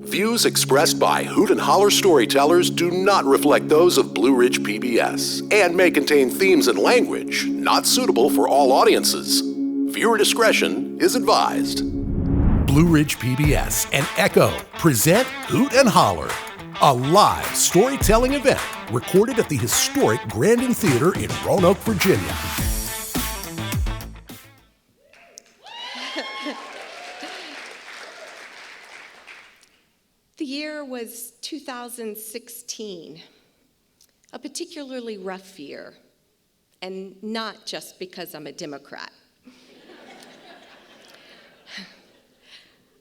Views expressed by Hoot and Holler storytellers do not reflect those of Blue Ridge PBS and may contain themes and language not suitable for all audiences. Viewer discretion is advised. Blue Ridge PBS and ECHO present Hoot and Holler, a live storytelling event recorded at the Historic Grandin Theatre in Roanoke, Virginia. The year was 2016, a particularly rough year, and not just because I'm a Democrat.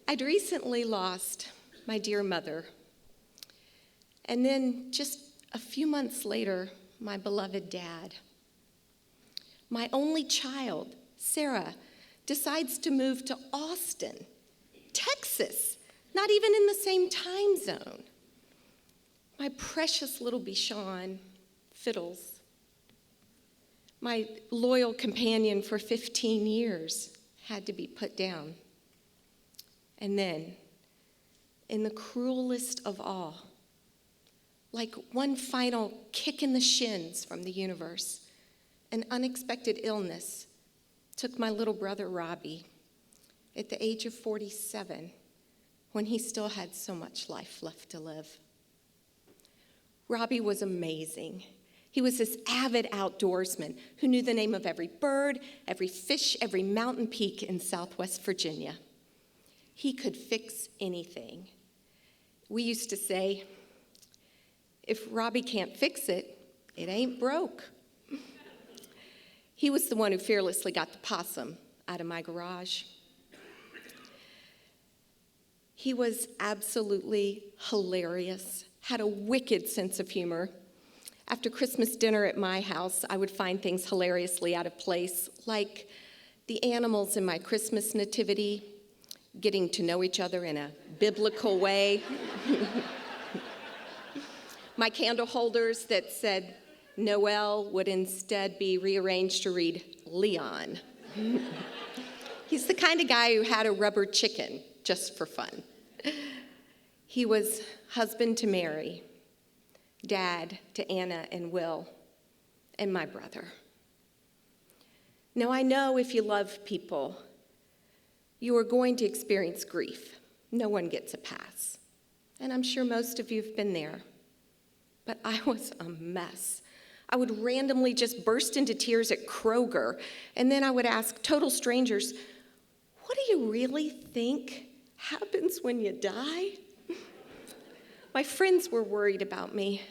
I'd recently lost my dear mother, and then just a few months later, my beloved dad. My only child, Sarah, decides to move to Austin, Texas, not even in the same time zone. My precious little Bichon fiddles. My loyal companion for 15 years had to be put down. And then, in the cruelest of all, like one final kick in the shins from the universe, an unexpected illness took my little brother Robbie at the age of 47, when he still had so much life left to live. Robbie was amazing. He was this avid outdoorsman who knew the name of every bird, every fish, every mountain peak in Southwest Virginia. He could fix anything. We used to say, if Robbie can't fix it, it ain't broke. He was the one who fearlessly got the possum out of my garage. He was absolutely hilarious, had a wicked sense of humor. After Christmas dinner at my house, I would find things hilariously out of place, like the animals in my Christmas nativity getting to know each other in a biblical way. My candle holders that said Noel would instead be rearranged to read Leon. He's the kind of guy who had a rubber chicken just for fun. He was husband to Mary, dad to Anna and Will, and my brother. Now, I know if you love people, you are going to experience grief. No one gets a pass. And I'm sure most of you have been there. But I was a mess. I would randomly just burst into tears at Kroger, and then I would ask total strangers, what do you really think happens when you die? My friends were worried about me.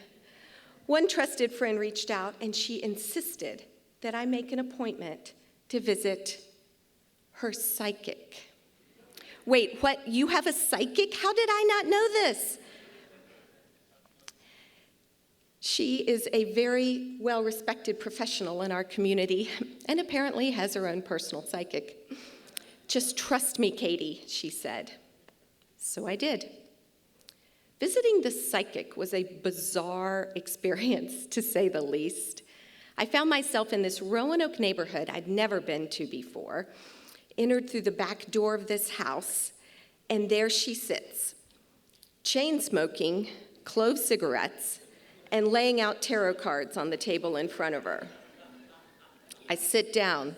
One trusted friend reached out, and she insisted that I make an appointment to visit her psychic. Wait, what? You have a psychic? How did I not know this? She is a very well-respected professional in our community and apparently has her own personal psychic. Just trust me, Katie, she said. So I did. Visiting the psychic was a bizarre experience, to say the least. I found myself in this Roanoke neighborhood I'd never been to before, entered through the back door of this house, and there she sits, chain smoking, clove cigarettes, and laying out tarot cards on the table in front of her. I sit down.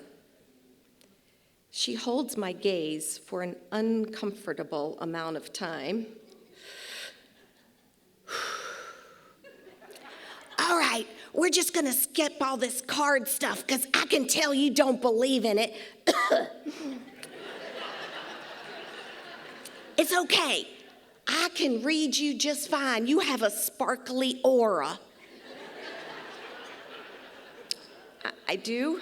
She holds my gaze for an uncomfortable amount of time. All right, we're just gonna skip all this card stuff because I can tell you don't believe in it. It's okay. I can read you just fine. You have a sparkly aura. I do?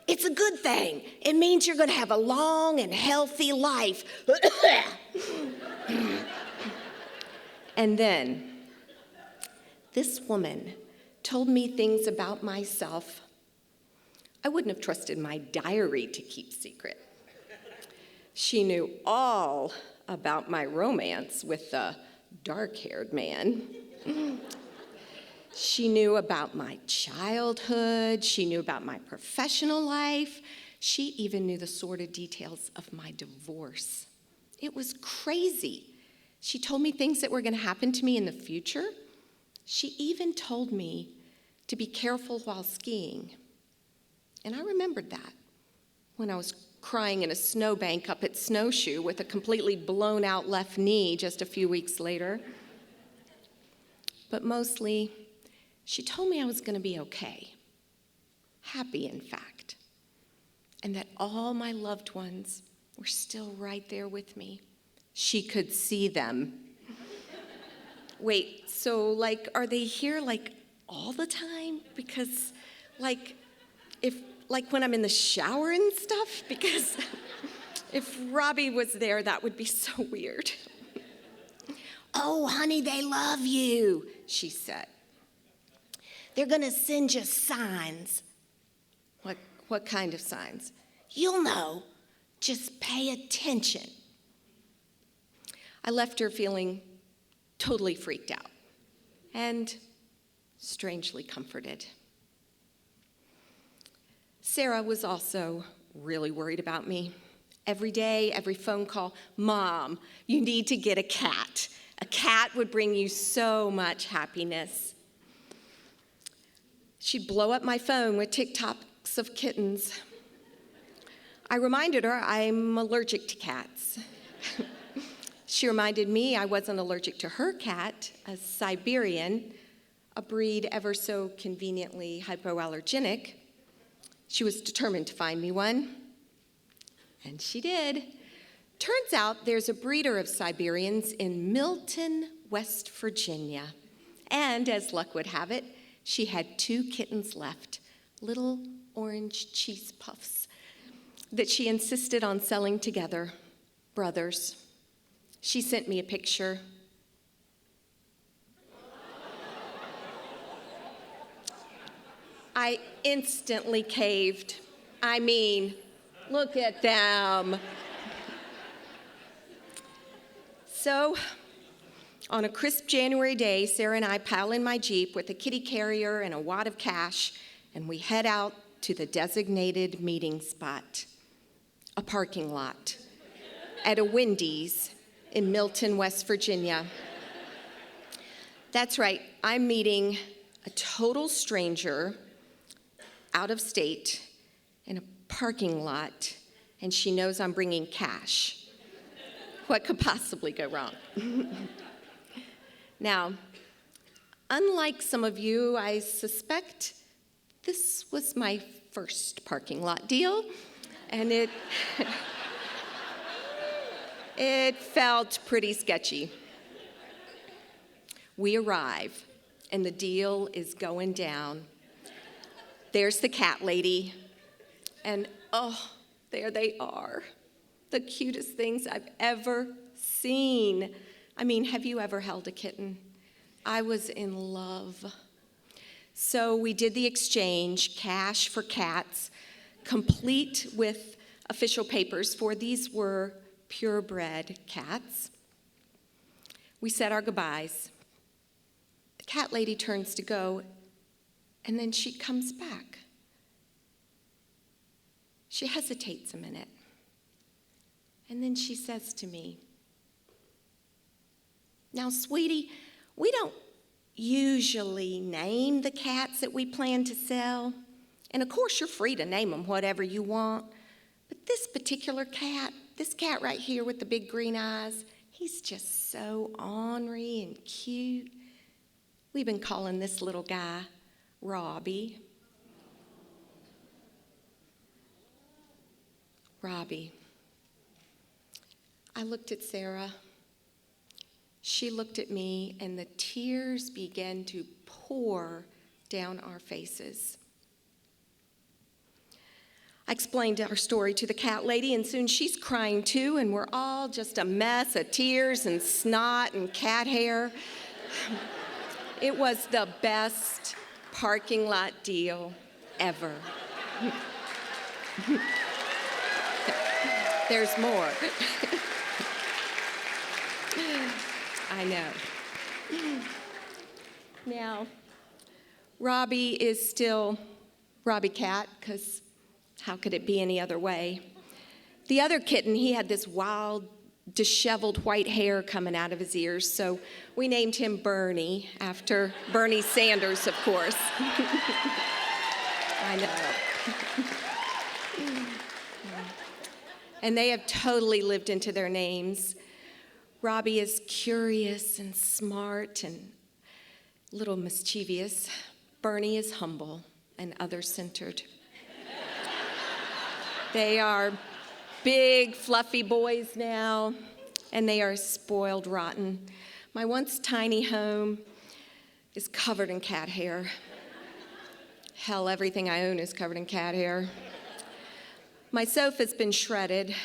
It's a good thing. It means you're going to have a long and healthy life. And then, this woman told me things about myself I wouldn't have trusted my diary to keep secret. She knew all about my romance with the dark-haired man. She knew about my childhood. She knew about my professional life. She even knew the sordid details of my divorce. It was crazy. She told me things that were going to happen to me in the future. She even told me to be careful while skiing. And I remembered that when I was crying in a snowbank up at Snowshoe with a completely blown out left knee just a few weeks later. But mostly, she told me I was going to be okay. Happy, in fact. And that all my loved ones were still right there with me. She could see them. Wait, so are they here all the time? Because when I'm in the shower and stuff? Because if Robbie was there, that would be so weird. Oh, honey, they love you, she said. They're gonna send you signs. What kind of signs? You'll know. Just pay attention. I left her feeling totally freaked out and strangely comforted. Sarah was also really worried about me. Every day, every phone call, Mom, you need to get a cat. A cat would bring you so much happiness. She'd blow up my phone with TikToks of kittens. I reminded her I'm allergic to cats. She reminded me I wasn't allergic to her cat, a Siberian, a breed ever so conveniently hypoallergenic. She was determined to find me one, and she did. Turns out there's a breeder of Siberians in Milton, West Virginia. And as luck would have it, she had 2 kittens left, little orange cheese puffs, that she insisted on selling together, brothers. She sent me a picture. I instantly caved. I mean, look at them. So, on a crisp January day, Sarah and I pile in my Jeep with a kitty carrier and a wad of cash, and we head out to the designated meeting spot, a parking lot at a Wendy's in Milton, West Virginia. That's right, I'm meeting a total stranger out of state in a parking lot, and she knows I'm bringing cash. What could possibly go wrong? Now, unlike some of you, I suspect this was my first parking lot deal, and it felt pretty sketchy. We arrive, and the deal is going down. There's the cat lady, and oh, there they are. The cutest things I've ever seen. I mean, have you ever held a kitten? I was in love. So we did the exchange, cash for cats, complete with official papers, for these were purebred cats. We said our goodbyes. The cat lady turns to go, and then she comes back. She hesitates a minute. And then she says to me, "Now, sweetie, we don't usually name the cats that we plan to sell. And of course, you're free to name them whatever you want. But this particular cat, this cat right here with the big green eyes, he's just so ornery and cute. We've been calling this little guy Robbie." Robbie. I looked at Sarah. She looked at me, and the tears began to pour down our faces. I explained our story to the cat lady, and soon she's crying too, and we're all just a mess of tears and snot and cat hair. It was the best parking lot deal ever. There's more. I know. Now, Robbie is still Robbie Cat, because how could it be any other way? The other kitten, he had this wild, disheveled white hair coming out of his ears, so we named him Bernie, after Bernie Sanders, of course. I know. And they have totally lived into their names. Robbie is curious and smart and a little mischievous. Bernie is humble and other-centered. They are big, fluffy boys now, and they are spoiled rotten. My once tiny home is covered in cat hair. Hell, everything I own is covered in cat hair. My sofa's been shredded,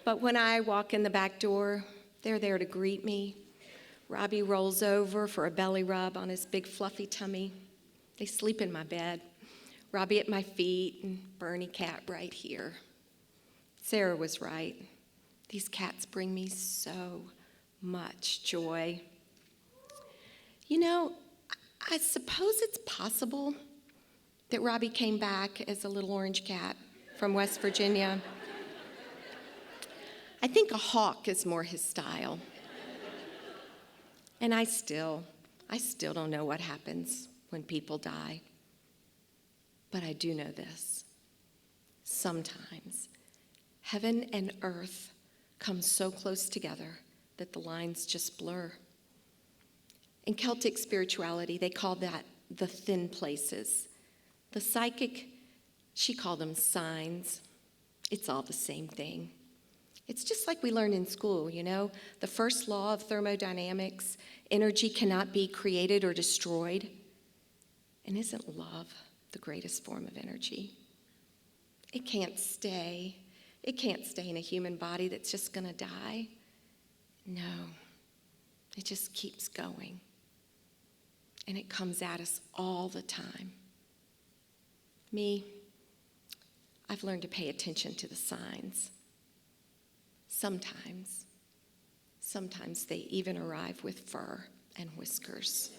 but when I walk in the back door, they're there to greet me. Robbie rolls over for a belly rub on his big fluffy tummy. They sleep in my bed. Robbie at my feet and Bernie cat right here. Sarah was right. These cats bring me so much joy. You know, I suppose it's possible that Robbie came back as a little orange cat from West Virginia. I think a hawk is more his style. And I still don't know what happens when people die. But I do know this. Sometimes heaven and earth come so close together that the lines just blur. In Celtic spirituality, they call that the thin places. The psychic, she called them signs. It's all the same thing. It's just like we learned in school, you know? The first law of thermodynamics, energy cannot be created or destroyed. And isn't love the greatest form of energy? It can't stay. It can't stay in a human body that's just gonna die. No, it just keeps going. And it comes at us all the time. Me, I've learned to pay attention to the signs. Sometimes they even arrive with fur and whiskers.